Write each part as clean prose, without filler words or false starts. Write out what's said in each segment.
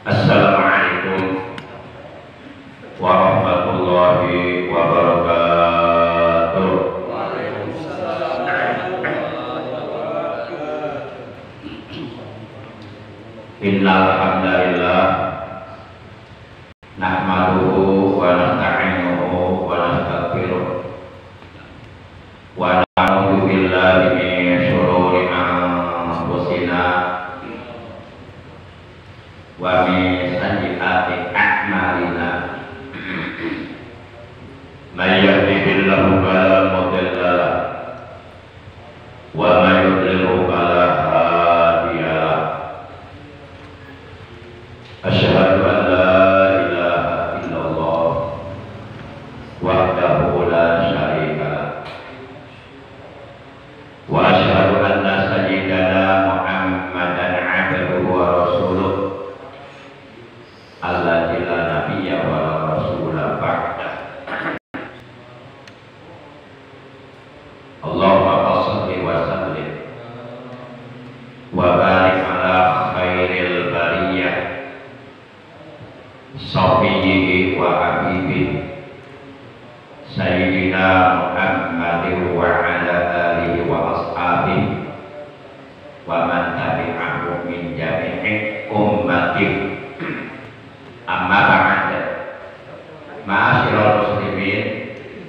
Assalamualaikum warahmatullahi wabarakatuh. Innal hamdalillah nahmaduhu wa nasta'inuhu wa nastaghfiruh wa na'udzu billahi min syururi anfusina wa min sayyiati a'malina. May yahdihillahu fala mudilla lahu wa may yudlilhu fala hadiya lahu. Asyhadu an la ilaha illallah wahdahu la syarika lahu wa asyhadu anna sayyidana Muhammadan 'abduhu wa rasuluh alladzi la nabiyya wa la rasula ba'da. Allahumma shalli wa sallim wa barik ala khairil bariyah safiyyi wa habibi sayyidina Muhammadin wa ala alihi wa ashabihi wa man tabi'ahum min jami'i ummatihi. Amma ba'd. Ma'asyiral muslimin,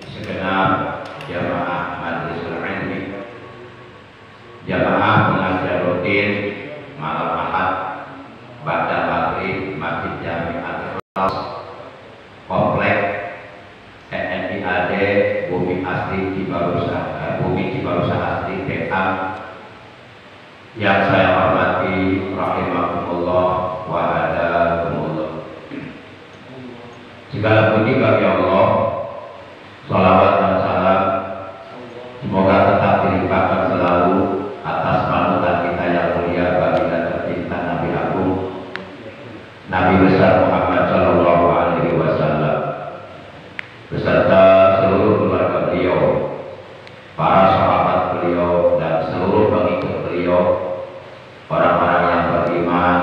segenap jamaah majlisul ilmi, jamaah pengajar rutin malam Ahad ba'da maghrib Masjid Jami'atul Ikhlas Komplek TNI-AD Bumi Asri Cibarusah Asri TA yang saya hormati rahimakumullah wa hadakumullah. Segala puji bagi Allah, salawat dan salam semoga tetap dilimpahkan selalu atas panutan kita yang mulia, baginda tercinta Nabi Agung, Nabi besar Muhammad Sallallahu Alaihi Wasallam, beserta seluruh keluarga beliau, para sahabat beliau, dan seluruh pengikut beliau, orang-orang yang beriman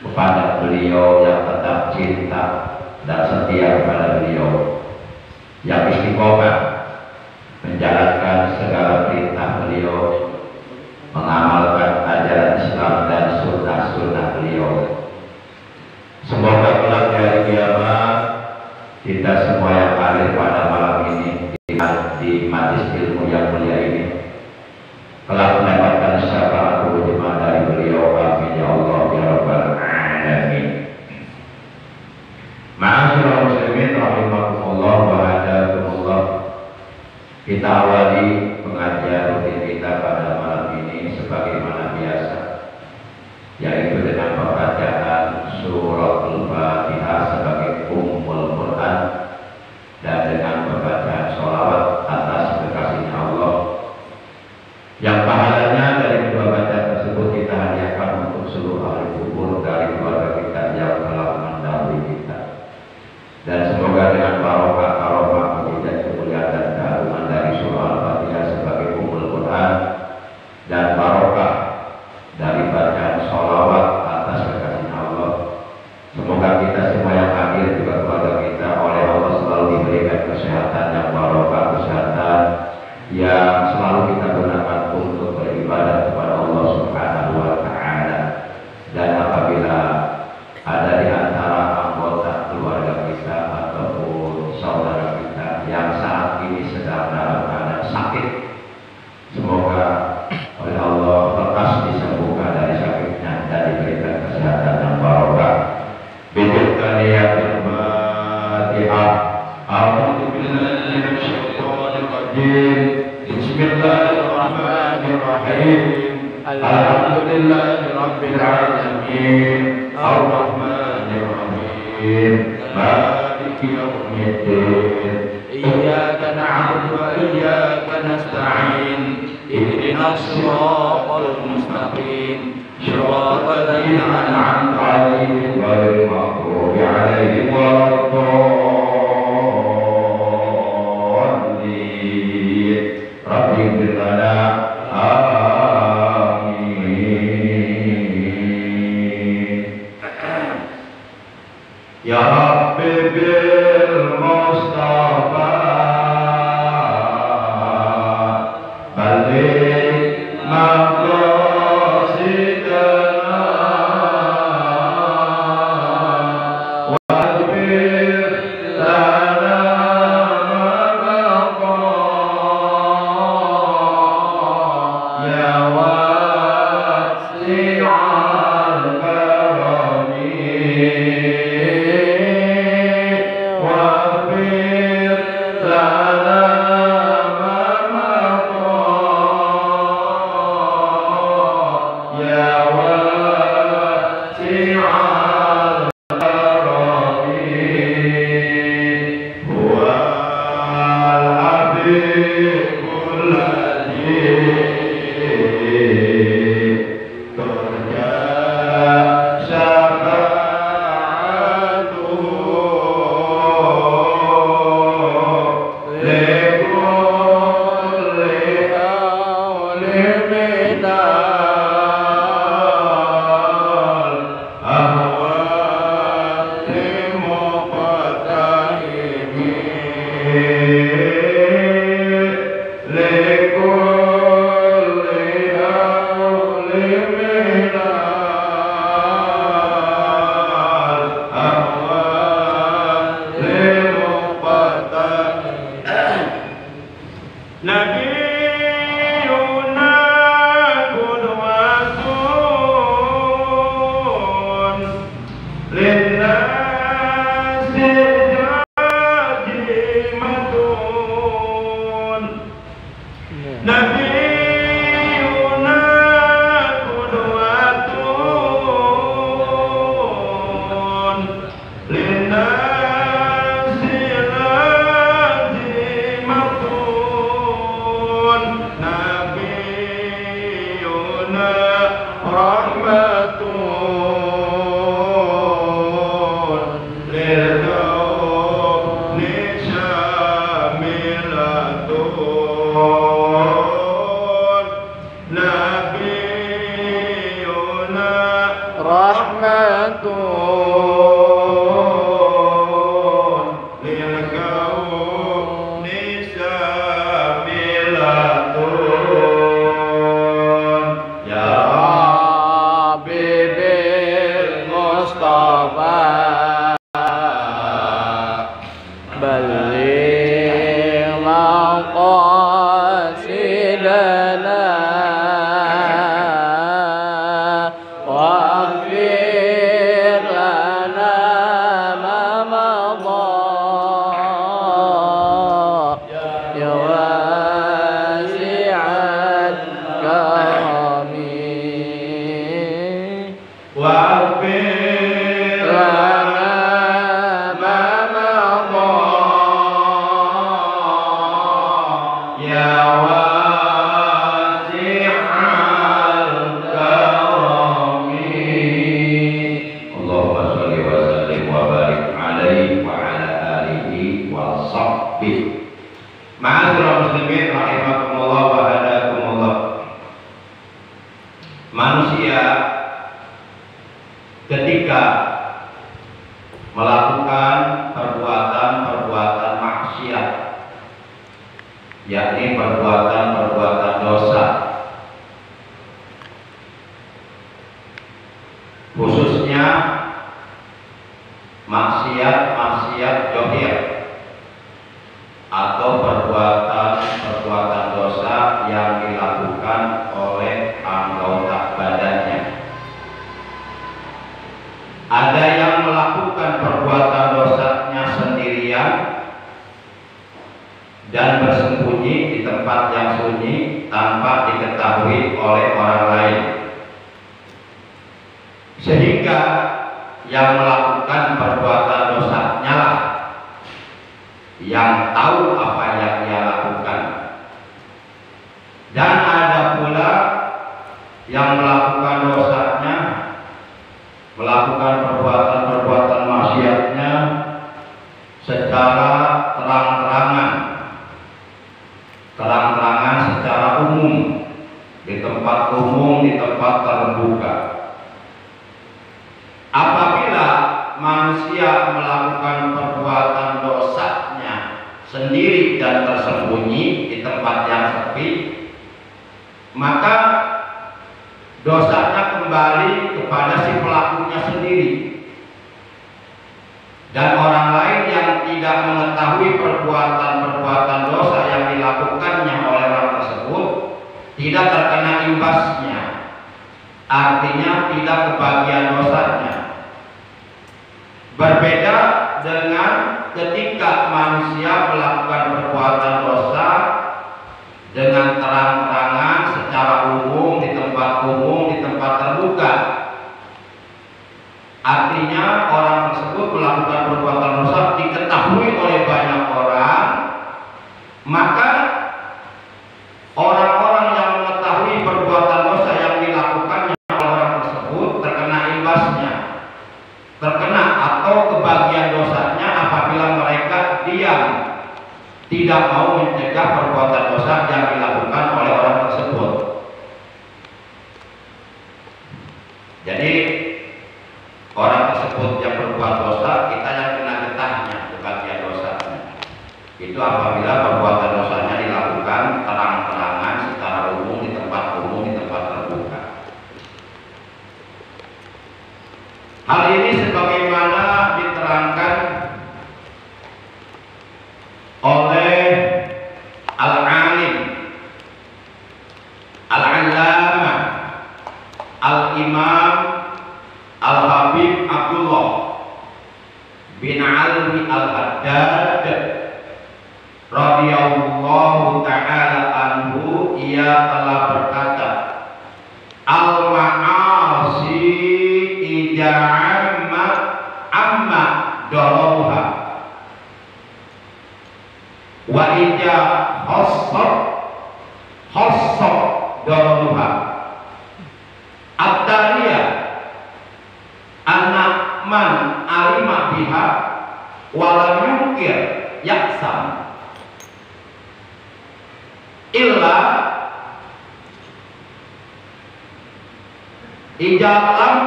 kepada beliau, yang tetap cinta dan setia kepada beliau, yang istiqomah menjalankan segala perintah beliau, mengamalkan ajaran Islam dan sunnah-sunnah beliau. Semoga kelak di hari kiamat kita semua yang hadir pada malam ini di majelis ilmu yang mulia ini kelak mendapatkan syafaat ujma dari beliau. Amin ya Allah ya rabbal alamin. Ma'asyiral muslimin rahimakumullah wa hadakumullah. Kita awali pengajian rutin kita pada malam ini sebagaimana biasa, yaitu dengan pembacaan suratul Fatihah sebagai ummul Quran dan dengan pembacaan sholawat atas kekasihnya Allah, yang pahalanya dari kedua bacaan tersebut kita hadiahkan untuk seluruh ahli kubur dari keluarga kita yang telah mendahului kita. Dan semoga dengan barokah karomah mujizat kemuliaan dan keagungan dari surah Al-Fatihah sebagai ummul Quran dan barokah dari bacaan sholawat atas kekasihnya Allah, semoga kita semua yang hadir juga keluarga kita oleh Allah selalu diberikan kesehatan yang barokah, kesehatan yang selalu kita gunakan untuk beribadah kepada Allah Subhanahu wa Ta'ala. Dan apabila ada di antara anggota keluarga kita ataupun saudara kita yang saat ini sedang dalam keadaan sakit, semoga oleh Allah lekas disembuhkan dari sakitnya dan diberikan kesehatan yang barokah. Bid'aniyatul Fatihah. A'udzu billahi minasyaitonir rajim. Bismillahirrahmanirrahim. Alhamdulillahi rabbil alamin. Ar-Rahmanir Rahim. Maliki yaumiddin. Iyyaka na'budu wa iyyaka nasta'in. Ihdinas siratal mustaqim. Shiratal ladzina an'amta 'alaihim ghairil maghdubi 'alaihim waladdallin. Rabbi ighfir lana. Amin. tidak terkena imbasnya, artinya tidak kebagian dosanya. Berbeda dengan ketika manusia melakukan perbuatan dosa dengan terang-terangan secara umum di tempat terbuka. Artinya orang tersebut melakukan perbuatan dosa diketahui oleh banyak orang, maka orang-orang yang mengetahui perbuatan dosa yang dilakukannya oleh orang tersebut terkena imbasnya, terkena atau kebagian dosanya apabila mereka diam, tidak mau mencegah perbuatan dosa yang dilakukan oleh orang tersebut. Jadi orang tersebut yang berbuat dosa, kita yang kena getahnya, kebagian dosanya. Itu apabila perbuatan dosanya dilakukan terang-terangan secara umum di tempat terbuka. Hal ini sebagaimana diterangkan oleh Al-Alim, Al-Allamah, Al-Imam Al-Habib Abdullah bin Alwi Al-Haddad radhiyallahu ta'ala anhu, ia telah berkata, al-ma'asi idza amma dararuha wa idza khassa dararuha at-tariyah anak man alima biha walam yungkir yaksam illa ijalam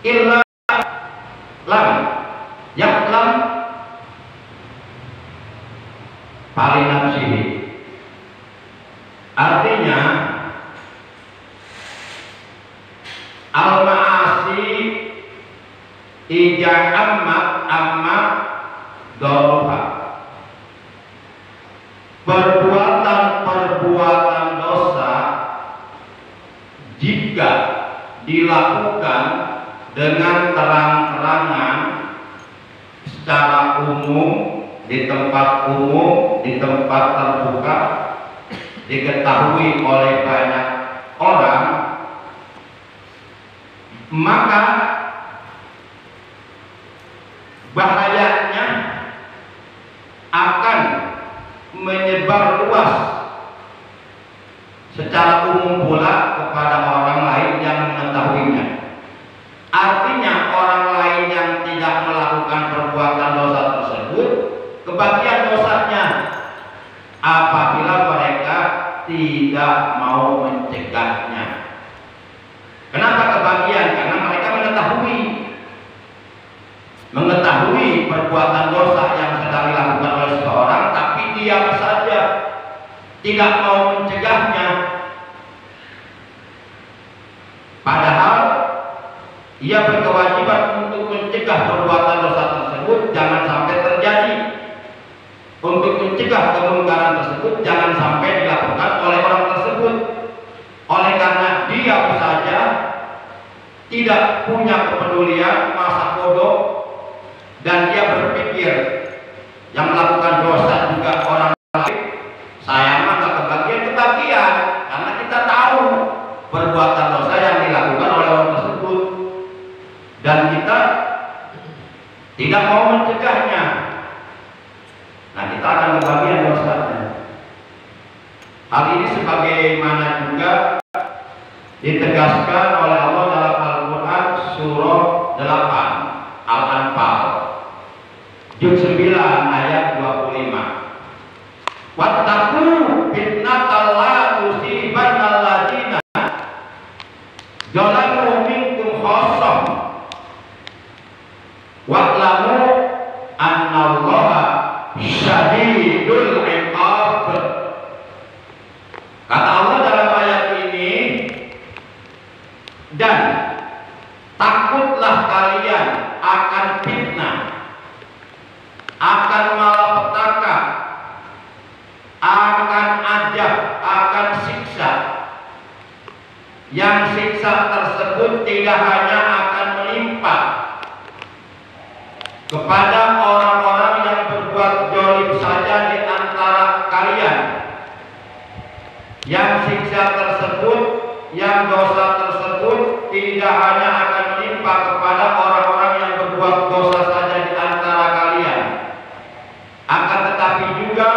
illa lam yaklam paling nafsihi. Artinya al-ma'asi ija amma doruha, perbuatan dosa jika dilakukan dengan terang-terangan secara umum di tempat terbuka, diketahui oleh banyak orang, maka bahayanya akan menyebar luas secara umum pula kepada orang lain yang mengetahuinya. Artinya orang lain yang tidak melakukan perbuatan dosa tersebut, kebagian dosanya apabila mereka tidak mau mencegahnya. Kenapa kebagian? Karena mereka mengetahui perbuatan dosa yang sedang dilakukan oleh seseorang, tapi diam saja, tidak mau mencegahnya. Padahal ia berkewajiban untuk mencegah perbuatan dosa tersebut jangan sampai terjadi, untuk mencegah kemungkaran tersebut jangan sampai dilakukan oleh orang tersebut. Oleh karena diam saja, tidak punya kepedulian, masa bodoh, dan dia berpikir yang melakukan dosa juga orang lain, saya mah gak kebagian, karena kita tahu perbuatan dosa yang dilakukan oleh orang tersebut dan kita tidak mau mencegahnya. Nah, kita akan kebagian dosanya. Hal ini sebagaimana juga ditegaskan oleh Allah dalam Al-Quran surah 8 Al-Anfal juz 9 ayat 25. Wattaqu fitnatal la tusibannal ladzina zalamu minkum khassah wa'lamu annallaha syadidul iqab. Kata Allah dalam ayat ini, dan takutlah kalian akan fitnah, akan malapetaka, akan ajab, akan siksa yang siksa tersebut tidak hanya akan menimpa kepada orang-orang yang berbuat zalim saja di antara kalian, yang siksa tersebut, yang dosa tersebut tidak hanya akan menimpa kepada orang-orang yang berbuat dosa saja di antara kalian, akan tetapi juga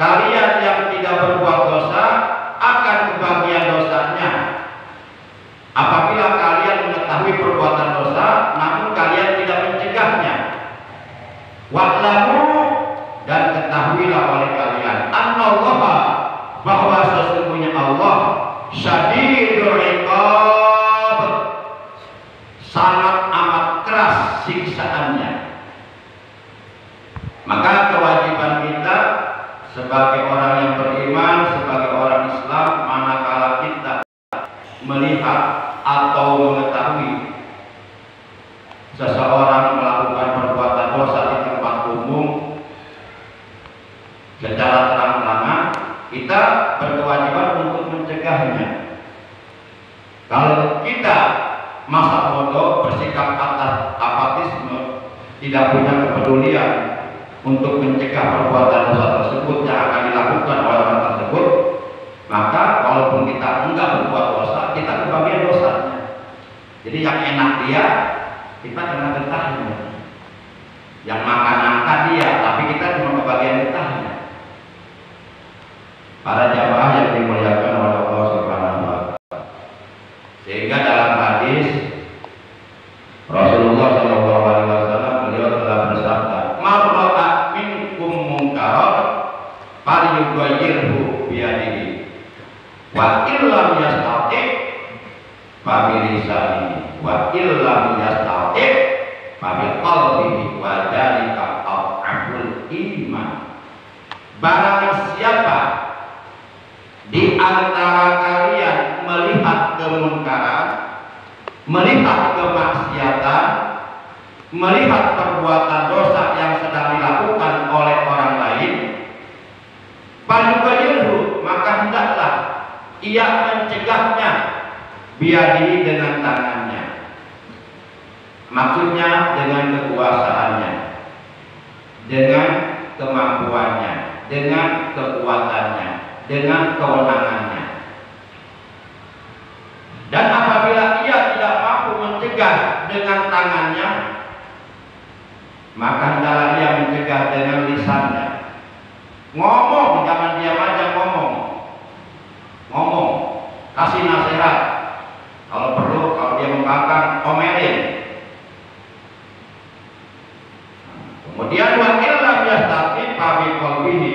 kalian yang tidak berbuat dosa akan kebagian dosanya apabila kalian mengetahui perbuatan dosa namun kalian tidak mencegahnya. Wa'lamu, dan ketahuilah oleh kalian, annallaha, bahwa sesungguhnya Allah syadidul iqab, sangat amat keras siksaannya. Maka kewajiban kita sebagai orang yang beriman, sebagai orang Islam, manakala kita melihat atau mengetahui seseorang melakukan perbuatan dosa di tempat umum secara terang-terangan, kita berkewajiban untuk mencegahnya. Kalau kita masa bodoh, bersikap apatisme, tidak punya kepedulian untuk mencegah perbuatan dosa tersebut yang akan dilakukan oleh orang tersebut, maka walaupun kita enggak berbuat dosa, kita kebagian dosanya. Jadi yang enak dia, kita kena getahnya. Yang makan angka dia, tapi kita cuma kebagian getahnya. Para jamaah yang dimuliakan oleh Allah Subhanahu wa Ta'ala. Sehingga dalam hadis Rasulullah SAW beliau telah bersabda, "Mar'a minkum munkaran falyughayyirhu biyadihi, wa illam yastati' fa bilisanihi, wa illam yastati' fa biqalbihi, wa dzalika ad'aful iman." Barang siapa di antara kalian melihat kemungkaran, melihat kemaksiatan, melihat perbuatan dosa yang sedang dilakukan oleh orang lain, falyughayyirhu, maka hendaklah ia mencegahnya biyadihi, dengan tangannya. Maksudnya dengan kekuasaannya, dengan kemampuannya, dengan kekuatannya, dengan kewenangannya. Dan apabila ia tidak mampu mencegah dengan tangannya, maka hendaklah ia mencegah dengan lisannya. Ngomong, jangan diam aja, ngomong, kasih nasihat. Kalau perlu, kalau dia membangkang, omelin. Kemudian wa illam yastati fa biqalbihi,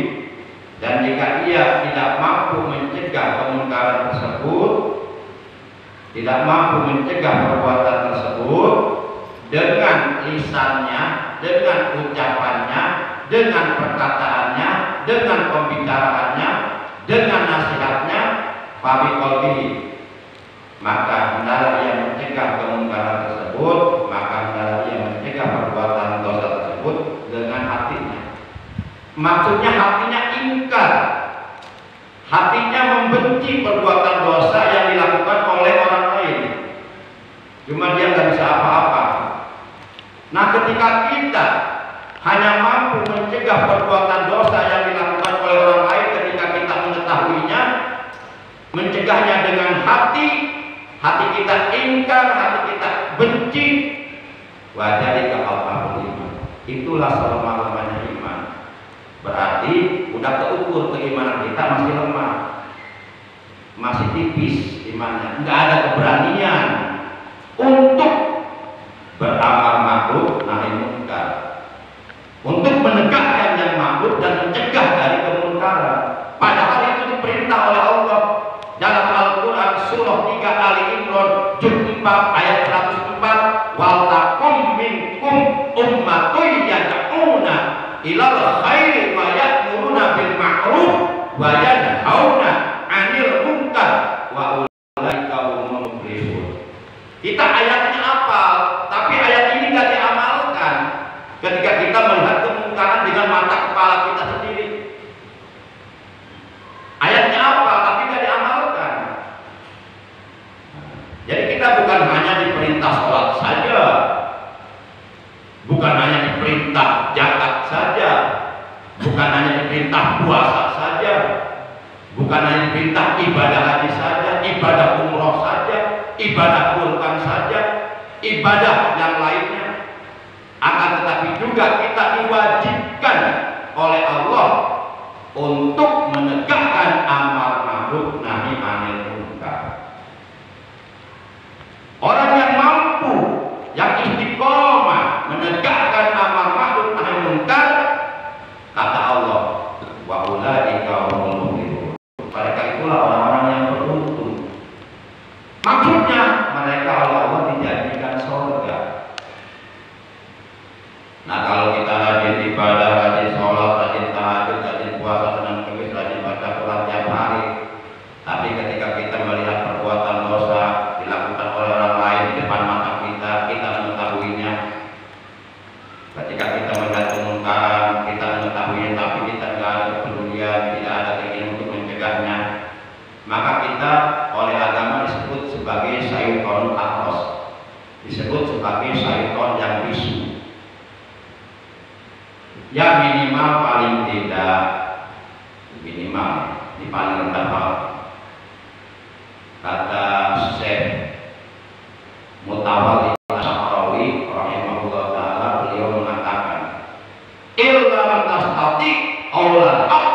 dan jika ia tidak mampu mencegah kemungkaran tersebut, tidak mampu mencegah perbuatan tersebut dengan lisannya, dengan ucapannya, dengan perkataannya, dengan pembicaraannya, dengan nasihatnya, fa biqalbihi, maka hendaklah ia mencegah kemungkaran tersebut, maka hendaklah ia mencegah perbuatan dosa tersebut dengan hatinya. Maksudnya hatinya ingkar, hatinya membenci perbuatan dosa yang dilakukan oleh orang lain, cuma dia nggak bisa apa-apa. Nah, ketika kita hanya mampu mencegah perbuatan dosa yang dilakukan oleh orang lain, ketika kita mengetahuinya, mencegahnya dengan hati kita ingkar, hati kita benci, wajah di kapal iman. Itulah selama-lamanya iman. Berarti udah keukur keimanan kita masih lemah, masih tipis imannya, nggak ada keberanian untuk beramar ma'ruf nahi munkar, untuk menegakkan yang ma'ruf dan mencegah dari kemungkaran. Padahal itu diperintah oleh Allah dalam Al-Quran surah 3 Ali Imran juz 4 ayat 104, wal takum minkum ummatun yad'una ilal khairi wa ya'muruna bil ma'ruf wa yanhauna 'anil munkar wa ulaika humul muflihun. Kita ayatnya hafal, tapi ayat ini nggak diamalkan ketika kita melihat kemungkaran dengan mata kepala kita sendiri. Ayatnya hafal, tapi nggak diamalkan. ibadah umroh saja, ibadah kurban saja, ibadah yang lainnya. Akan tetapi juga kita diwajibkan oleh Allah untuk menegakkan amar ma'ruf nahi anil munkar. Orang yang mampu, yang istiqomah menegakkan amar ma'ruf nahi munkar, kata Allah, wa ulaika humul muflihun. Mereka itulah orang-orang yang beruntung. Maksudnya mereka oleh Allah dijanjikan surga. Nah, kalau kita rajin ibadah, rajin sholat, rajin tahajud, rajin puasa, Senin Kamis, rajin baca Quran tiap hari, tapi ketika kita melihat perbuatan dosa dilakukan oleh orang lain di depan mata kita, kita mengetahuinya. Ketika kita melihat kemungkaran, kita mengetahuinya, tapi kita tidak ada kepedulian, tidak ada keinginan untuk mencegahnya, maka kita oleh agama disebut sebagai syaitonul akhras, disebut sebagai syaiton yang bisu. Ya minimal paling tidak, minimal di paling rendah hal, kata Syekh Mutawalli Asy-Sya'rawi rahimahullah taala, beliau mengatakan illa tastati aulal haq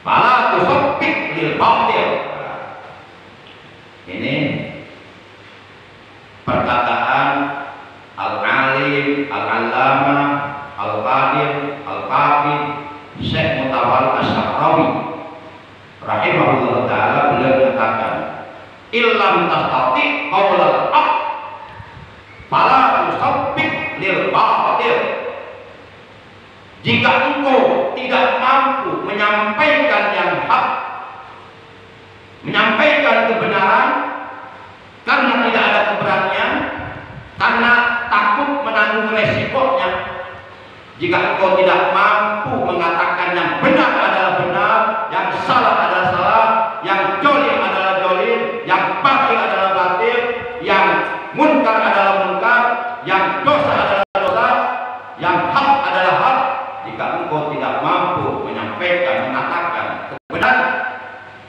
fala tusabbih lil batil. Ini perkataan al-alim, al-allama, al-qadir, al-qabid Syekh Mutawalli Asy-Sya'rawi rahimahullah taala, beliau mengatakan illam tastati qaulal haq fala tusabbih lil batil. Jika engkau tidak mampu menyampaikan yang hak, menyampaikan kebenaran karena tidak ada keberanian, karena takut menanggung resikonya, jika engkau tidak mampu mengatakan yang benar adalah benar, yang salah adalah salah, yang jolim adalah jolim, yang batil adalah batil, yang munkar adalah munkar, yang dosa adalah dosa, yang hak adalah hak, jika engkau tidak mampu menyampaikan, mengatakan kebenaran,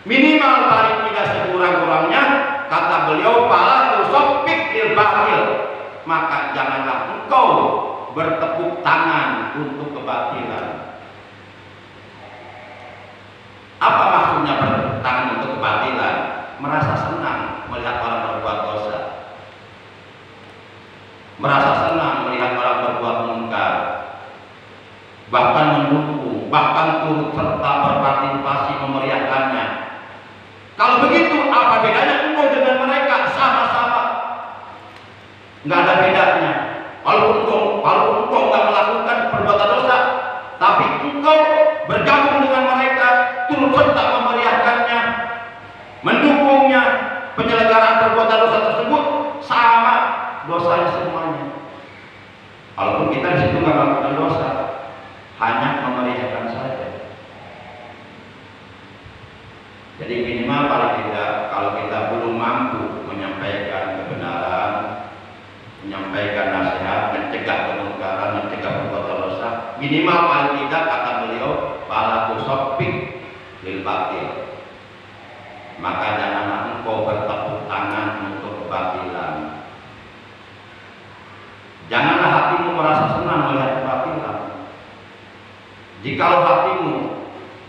minimal paling tidak sekurang-kurangnya, kata beliau, fala tusabbih lil batil, maka janganlah engkau bertepuk tangan untuk kebatilan. Apa maksudnya bertepuk tangan untuk kebatilan? Merasa senang melihat orang berbuat dosa, merasa senang melihat orang berbuat munkar, bahkan mendukung, bahkan turut serta berpartisipasi memeriahkannya. Kalau begitu, apa bedanya engkau dengan mereka? Sama-sama, nggak ada bedanya. Walaupun engkau nggak melakukan perbuatan dosa, tapi engkau bergabung dengan mereka, turut serta memeriahkannya, mendukungnya, penyelenggaraan perbuatan dosa tersebut, sama dosanya semuanya. Walaupun kita di situ nggak melakukan dosa, hanya memeriahkan saja. Jadi minimal paling tidak, kalau kita belum mampu menyampaikan kebenaran, menyampaikan nasihat, mencegah kemungkaran, mencegah perbuatan dosa, minimal paling tidak, kata beliau, fala tusabbih lil batil, maka janganlah engkau bertepuk tangan untuk kebatilan. Janganlah hatimu merasa senang melihat kebatilan. Jikalau hatimu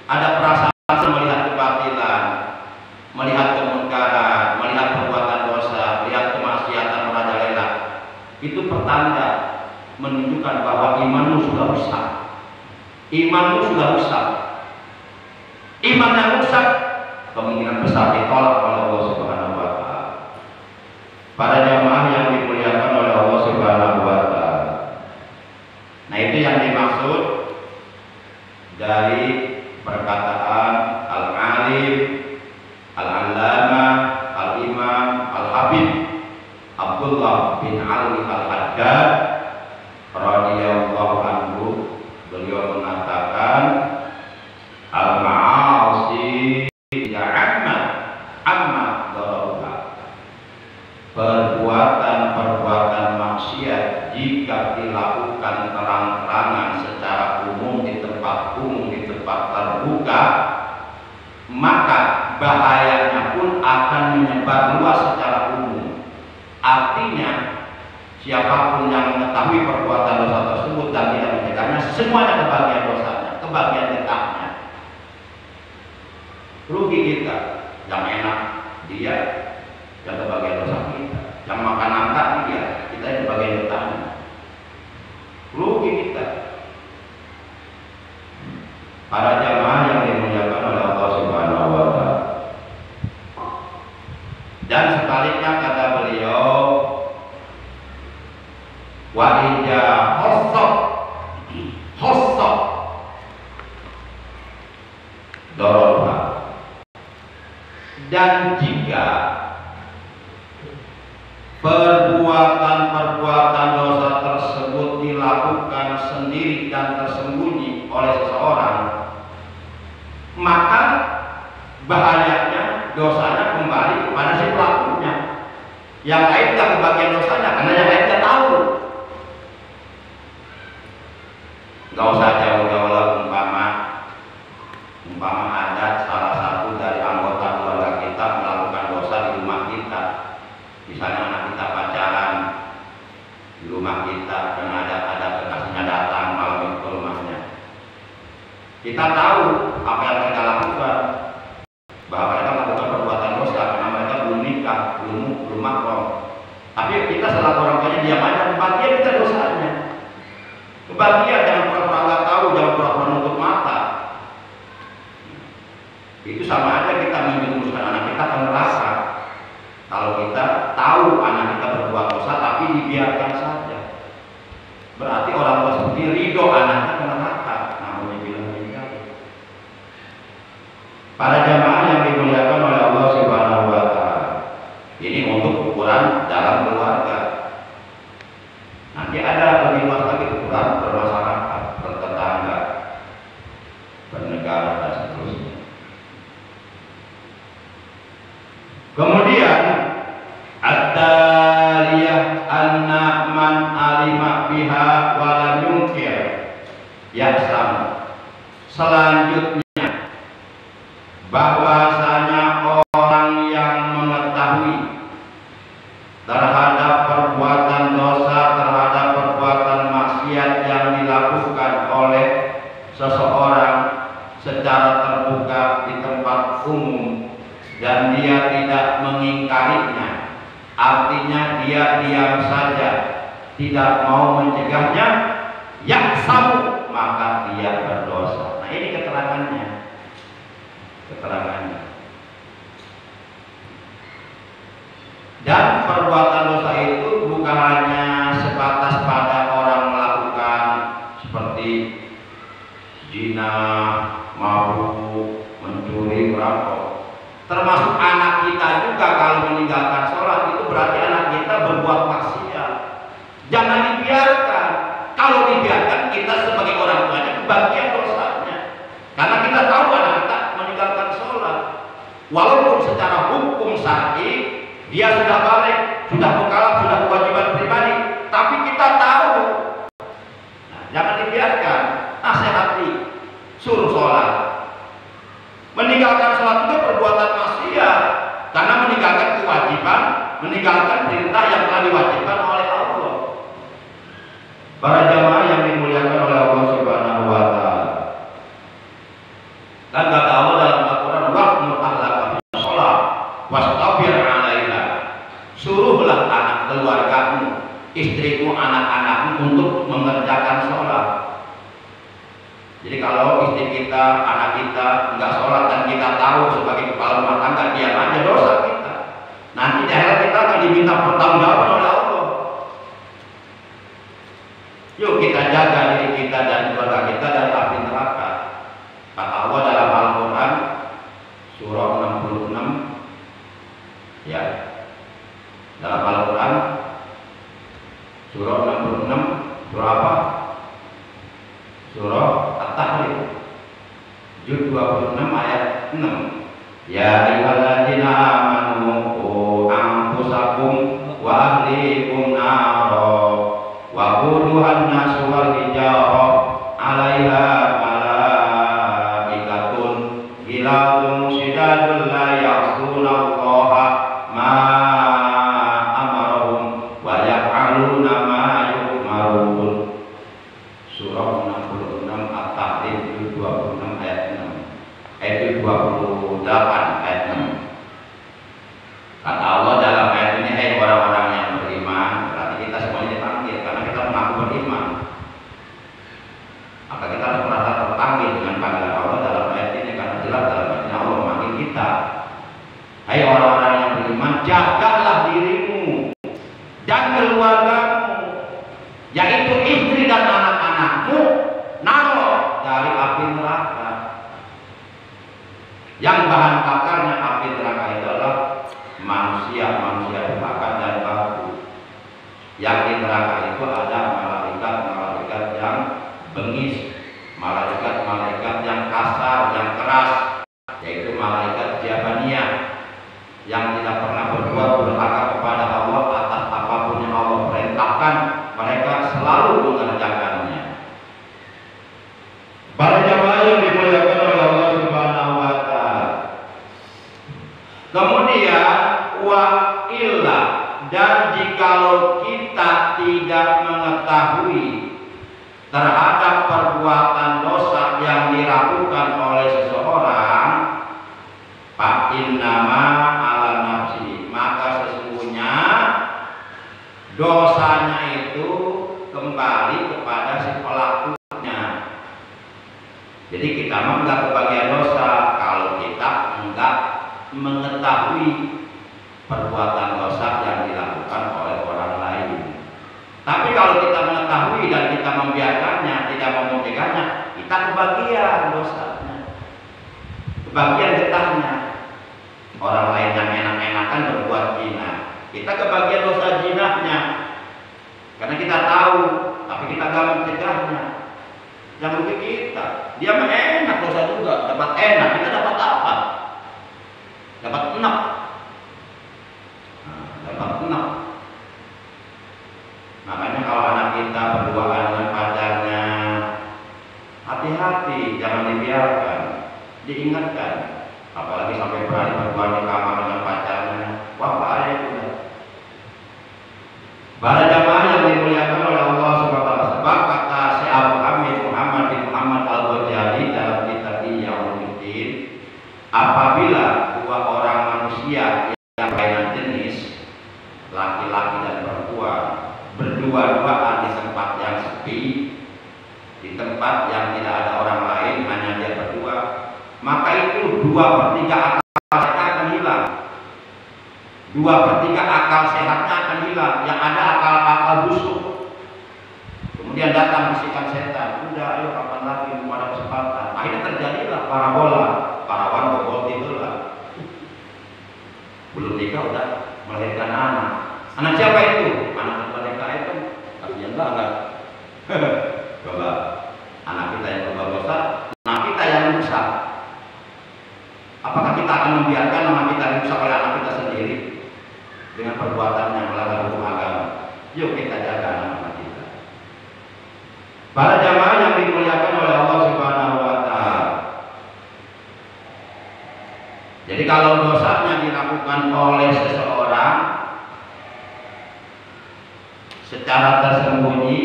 ada perasaan melihat kebatilan, melihat kemungkaran, melihat perbuatan dosa, melihat kemaksiatan merajalela, itu pertanda menunjukkan bahwa imanmu sudah rusak. Imanmu sudah rusak. Iman yang rusak kemungkinan besar ditolak oleh Allah Subhanahu wa taala. Para jamaah yang dimuliakan oleh Allah Subhanahu wa taala. Nah, itu yang dimaksud dari perkataan al-alim, al-allama, al-imam, al-habib Abdullah bin Ali al-Haddad radhiyallahu anhu. Beliau mengatakan al-ma'asi ya'amma bahayanya pun akan menyebar luas secara umum. Artinya siapapun yang mengetahui perbuatan dosa tersebut dan tidak mencegahnya, semuanya kebagian dosanya, kebagian getahnya. Rugi kita, yang enak dia, yang kebagian dosa kita, yang makan angkat dia, kita yang kebagian getahnya. Rugi kita. Para jamaah yang dimuliakan oleh Allah Subhanahu wa Ta'ala. Dan sebaliknya kata beliau, wa ija hossok dororha, dan jika perbuatan-perbuatan dosa tersebut dilakukan sendiri dan tersembunyi oleh seseorang, maka bahayanya dosanya kembali kepada si pelakunya. Yang lain tidak kebagian dosanya karena yang lain tidak tahu. Gak usah jauh-jauh lah, umpama ada salah satu dari anggota keluarga kita melakukan dosa di rumah kita. Misalnya anak kita pacaran di rumah kita dan ada kekasihnya datang malam itu ke rumahnya. Kita tahu apa yang mereka lakukan, bahwa mereka melakukan perbuatan dosa karena mereka belum nikah, belum mahram. Tapi kita selaku orang tuanya diam aja, kebagian kita dosanya. Kebagian, jangan pura-pura nggak tahu, jangan pura-pura nutup mata. Itu sama aja kita menjerumuskan anak kita ke neraka. Kalau kita tahu anak kita berbuat dosa tapi dibiarkan saja, berarti orang tua seperti ridho anaknya ke neraka. Namun dibilang meninggal. Para jamaah yang dimuliakan oleh Allah Subhanahu wa Ta'ala, ini untuk ukuran dalam keluarga. Nanti ada lebih luas lagi ukuran bermasyarakat, bertetangga, bernegara dan seterusnya. Kemudian at-taliyah anna man alima biha wa lam yunkir yasam. Selanjutnya bahwasanya orang yang mengetahui terhadap perbuatan dosa, terhadap perbuatan maksiat yang dilakukan oleh seseorang secara terbuka di tempat umum dan dia tidak mengingkarinya, artinya dia diam saja, tidak mau mencegahnya, yaksamu, maka dia berdosa. Nah ini keterangannya. Dan perbuatan dosa itu bukan hanya sebatas pada orang melakukan seperti zina, mabuk, mencuri, merampok. Termasuk anak kita juga kalau meninggalkan sholat itu berarti anak kita berbuat maksiat. Jangan dibiarkan. Kalau dibiarkan kita sebagai orang tuanya kebagian dosanya. Karena kita tahu anak kita meninggalkan sholat. Walaupun secara hukum syar'i dia sudah balik, sudah mukallaf, sudah kewajiban pribadi, tapi kita tahu. Nah, jangan dibiarkan. Nasihati, suruh sholat. Meninggalkan sholat itu perbuatan maksiat karena meninggalkan kewajiban, meninggalkan perintah yang telah diwajibkan oleh Allah. Para jamaah yang dimuliakan oleh Allah Subhanahu wa Ta'ala. Dan kata Allah dalam Al-Quran, wa'mur ahlaka bis-shalah wastabir 'alaiha. Suruhlah anak keluargamu, istrimu, anak-anakmu untuk mengerjakan sholat. Jadi kalau istri kita, anak kita enggak sholat dan kita tahu sebagai kepala rumah tangga diam aja, dosa kita. Nanti di akhirat kita akan diminta pertanggungjawaban oleh Allah. Yuk kita jaga diri kita dan keluarga kita dari api neraka. Kata Allah dalam Al-Quran surah 66, ya, dalam Al-Quran surah 66, surah apa? Surah At-Tahrim juz 26 ayat 6. Ya ayyuhalladzina amanu qu anfusakum wa ahlikum nara wa quduhan nasu wal hijarah 'alaiha malaikatun ghilazun shidadul la ya'sunallaha ma amarahum wa yaf'aluna ma yu'marun. Surah 66 At-Tahrim 26 ayat 6. 28 ayat 6. Kata Allah dalam ayat ini, hai orang-orang yang beriman, berarti kita semuanya dipanggil karena kita mengaku beriman. Maka kita harus merasa terpanggil dengan panggilan Allah dalam ayat ini, karena jelas dalam ayat ini Allah memanggil kita. Hai orang-orang yang beriman, jagalah dirimu dan keluargamu, yaitu istri dan anak-anakmu, naro dari api neraka. Yang bahan bakarnya api neraka itu adalah manusia durhaka dan baku. Yang di neraka itu ada malaikat yang bengis, malaikat yang kasar, yang keras, yaitu malaikat Jabaniyah, yang tidak pernah berbuat durhaka kepada Allah atas apapun yang Allah perintahkan. Mereka selalu mengerjakannya. Para jamaah yang dimuliakan oleh Allah Subhanahu wa Ta'ala. Kemudian wa illa, dan jikalau kita tidak mengetahui terhadap perbuatan dosa yang dilakukan oleh seseorang, fa innama ala nafsi, maka sesungguhnya dosanya itu kembali kepada si pelakunya. Jadi kita enggak kebagian dosa kalau kita enggak mengetahui perbuatan dosa yang dilakukan oleh orang lain. Tapi kalau kita mengetahui dan kita membiarkannya, tidak mau mencegahnya, kita kebagian dosanya, kebagian getahnya. Orang lain yang enak-enakan berbuat zina, kita kebagian dosa zinahnya, karena kita tahu, tapi kita gak mencegahnya. Yang rugi kita, dia mah enak dosa juga, dapat enak, kita dapat apa? Dapat enak. Dapat enak. Makanya kalau anak kita berduaan dengan pacarnya, hati-hati, jangan dibiarkan, diingatkan. Apalagi sampai berani berduaan di kamar dengan pacarnya, wah bahaya itu. Para jamaah yang dimuliakan oleh Allah Subhanahu wa Ta'ala, sebab kata Syekh Abu Hamid Muhammad bin Muhammad Al-Ghazali dalam kitab Iyauddin, apabila dua orang manusia yang lain jenis, laki-laki dan perempuan, berdua-duaan di tempat yang sepi, di tempat yang tidak ada orang lain, hanya dia berdua, maka itu 2/3 akal sehatnya akan hilang. 2/3 akal sehatnya akan hilang. Yang ada akal busuk. Kemudian datang bisikan setan, udah ayo kapan lagi mau ada kesempatan. Akhirnya terjadilah parabola, parawan bobol tidurlah. Belum nikah udah melahirkan anak. Anak siapa itu? Anak mereka itu. Kasihan banget. Coba, anak kita yang berbuat dosa, anak kita yang rusak. Apakah kita akan membiarkan anak kita rusak oleh anak kita sendiri dengan perbuatan yang melanggar hukum agama? Yuk kita jaga anak-anak kita. Para jamaah yang dimuliakan oleh Allah Subhanahu wa Ta'ala. Jadi kalau dosanya dilakukan oleh seseorang secara tersembunyi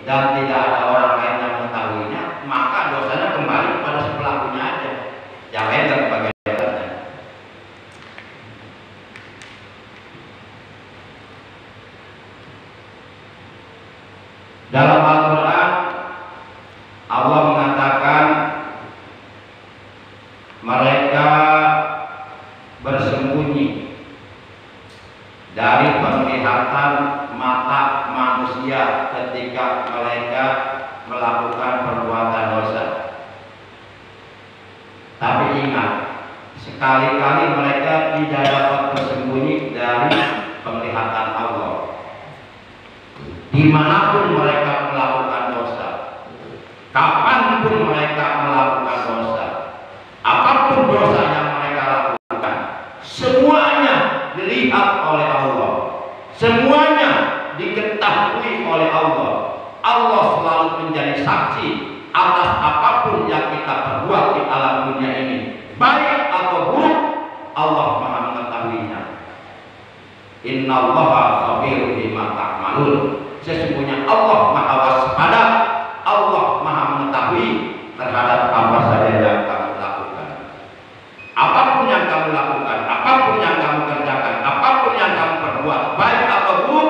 dan tidak ada orang lain yang mengetahuinya, maka dosanya kembali kepada si pelakunya aja. Yang lain tidak kebagian. Dalam Al-Quran Allah mengatakan mereka bersembunyi dari penglihatan mata manusia ketika mereka melakukan perbuatan dosa. Tapi ingat, sekali-kali mereka tidak dapat bersembunyi dari penglihatan Allah. Dimanapun mereka melakukan dosa, kapanpun mereka melakukan dosa, apapun dosa yang mereka lakukan, semuanya dilihat oleh Allah, semuanya diketahui oleh Allah. Allah selalu menjadi saksi atas apapun yang kita perbuat di alam dunia ini, baik atau buruk. Allah Innallaha khabirun bima ta'malun. Sesungguhnya Allah Maha waspada, Allah Maha mengetahui terhadap apa saja yang kamu lakukan. Apapun yang kamu lakukan, apapun yang kamu kerjakan, apapun yang kamu perbuat, baik atau buruk,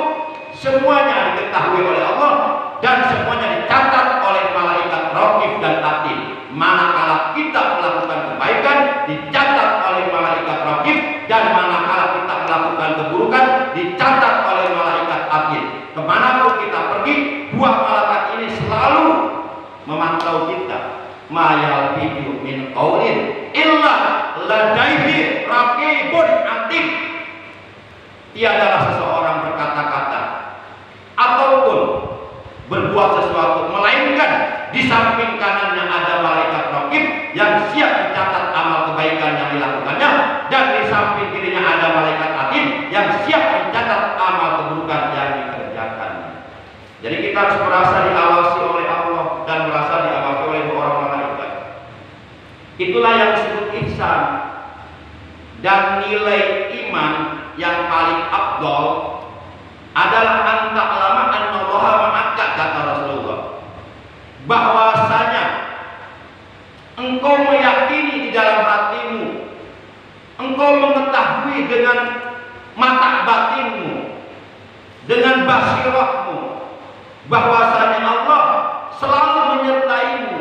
semuanya diketahui oleh Allah dan semuanya dicatat oleh malaikat raqib dan atid. Manakala kita melakukan kebaikan, dicatat oleh malaikat raqib, dan manakala kita melakukan keburukan, dicatat oleh malaikat atid. Kemanapun kita pergi, dua malaikat ini selalu memantau kita. Ma yalfidu min qaulin illa ladaihi raqibun atid. Tiadalah seseorang berkata-kata ataupun berbuat sesuatu melainkan di samping kanannya ada malaikat raqib yang siap mencatat amal kebaikan yang dilakukannya, dan di samping kirinya ada malaikat atid yang siap mencatat amal keburukan yang dikerjakan. Jadi kita harus merasa diawasi oleh Allah dan merasa diawasi oleh dua orang malaikat. Itulah yang disebut ihsan. Dan nilai iman yang paling afdal adalah anta'lama annallaha ma'aka, kata Rasulullah, bahwasanya engkau meyakini di dalam hatimu, engkau mengetahui dengan mata batinmu, dengan basirahmu, bahwasanya Allah selalu menyertaimu.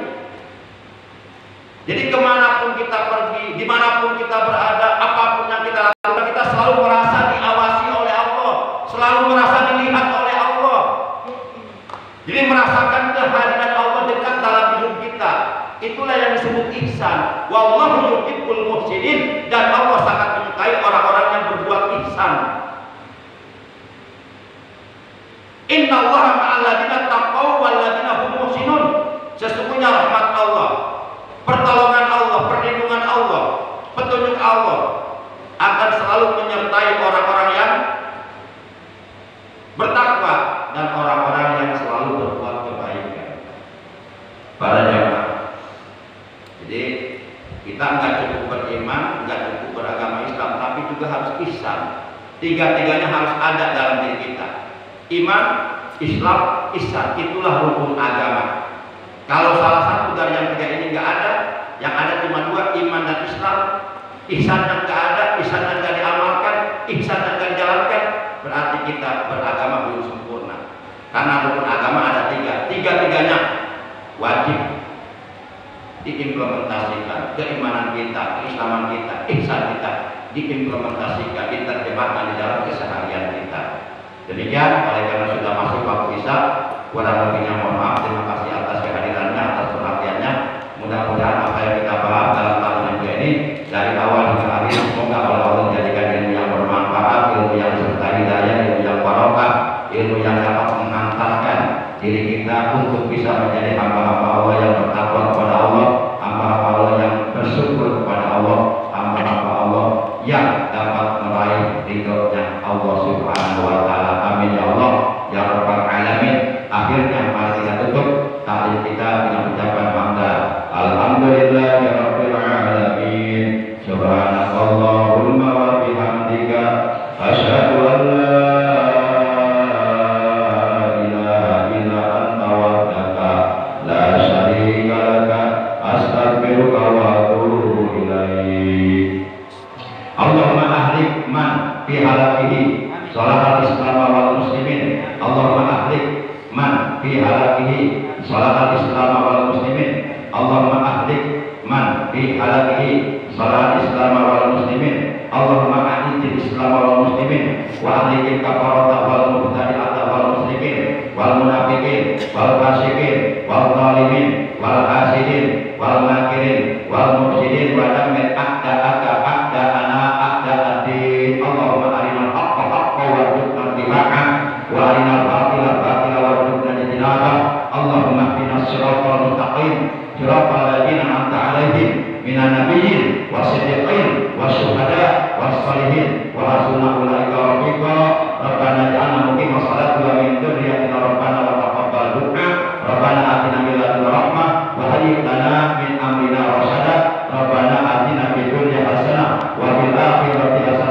Jadi kemanapun kita pergi, dimanapun kita berada, apapun yang kita lakukan, kita selalu merasa diawasi oleh Allah, selalu merasa dilihat oleh Allah. Jadi merasakan kehadiran Allah dekat dalam hidup kita. Itulah yang disebut ihsan. Wallahu yuhibbul muhsinin, dan Allah sangat menyukai orang-orang yang berbuat ihsan. Innallaha ma'al ladzina taqaw wal ladzina hum muhsinun. Sesungguhnya rahmat Allah, pertolongan Allah, perlindungan Allah, petunjuk Allah akan selalu menyertai orang-orang yang bertakwa dan orang-orang yang selalu berbuat kebaikan. Para jamaah, jadi kita nggak cukup beriman, nggak cukup beragama Islam, tapi juga harus ihsan. Tiga-tiganya harus ada dalam diri kita. Iman, Islam, ihsan, itulah rukun agama. Kalau salah satu dari yang tiga ini nggak ada, yang ada cuma dua, iman dan Islam, ihsan yang nggak ada, ihsan yang nggak diamalkan, ihsan yang nggak dijalankan, berarti kita beragama belum sempurna. Karena rukun agama ada tiga, tiga-tiganya wajib diimplementasikan. Keimanan kita, keislaman kita, ihsan kita diimplementasikan, diterjemahkan di dalam keseharian kita. Demikian, oleh karena sudah masuk waktu isya, kurang lebihnya mohon maaf. Terima kasih atas kehadirannya, atas perhatiannya. Mudah-mudahan apa yang kita bahas dalam tahun ini dari awal hingga akhir, semoga Allah menjadikan ilmu yang bermanfaat, ilmu yang serta hidayah, ilmu yang barokah, ilmu yang dapat menghantarkan diri kita untuk bisa menjadi hamba-hamba Allah yang bertakwa kepada Allah, hamba-hamba Allah yang bersyukur kepada Allah, hamba-hamba Allah yang dapat meraih ridhonya Allah Subhanahu wa Ta'ala. Amin ya Allah ya Rabbal Alamin. Akhirnya mari kita tutup taklim kita dengan ucapan hamdah. Alhamdulillahi Rabbil Alamin. Subhanakallahumma wa bihamdika asyhadu an la ilaha illa anta wahdaka la syarika laka astaghfiruka wa atubu ilaik. Allahumma ahlik man fi halakihi sholahat islam wal muslimin. Allahumma ahlik man fi halakihi sholahat islam wal muslimin. Allahumma ahlik man fi halakihi sholahat islam wal muslimin. Allahumma a'idil islam wal muslimin wa ahlikil kafarata wal mubtadi'ata wal muslimin wal munafiqin wal fasiqin wal zalimin wal hasidin wal makirin wal mufsidin wa damir a'da'aka a'da'ana a'da'adin. Allahumma arinal haqqa haqqa warzuqna ittiba'a wa arinal batila batila warzuqna ijtinaba. Allahumma ihdinas siratal mustaqim siratal ladzina an'amta 'alaihim minan nabiyyin wasiddiqin wasyuhada wassalihin wa hasuna ulaika rafiqa. Rabbana ja'alna muqima sholati wa min dzurriyyatina rabbana wa taqabbal du'a. Rabbana atina min ladunka rahmah wa hayyi' lana min amrina rasyada. Rabbana atina fid dunya hasanah wa fil akhirati hasanah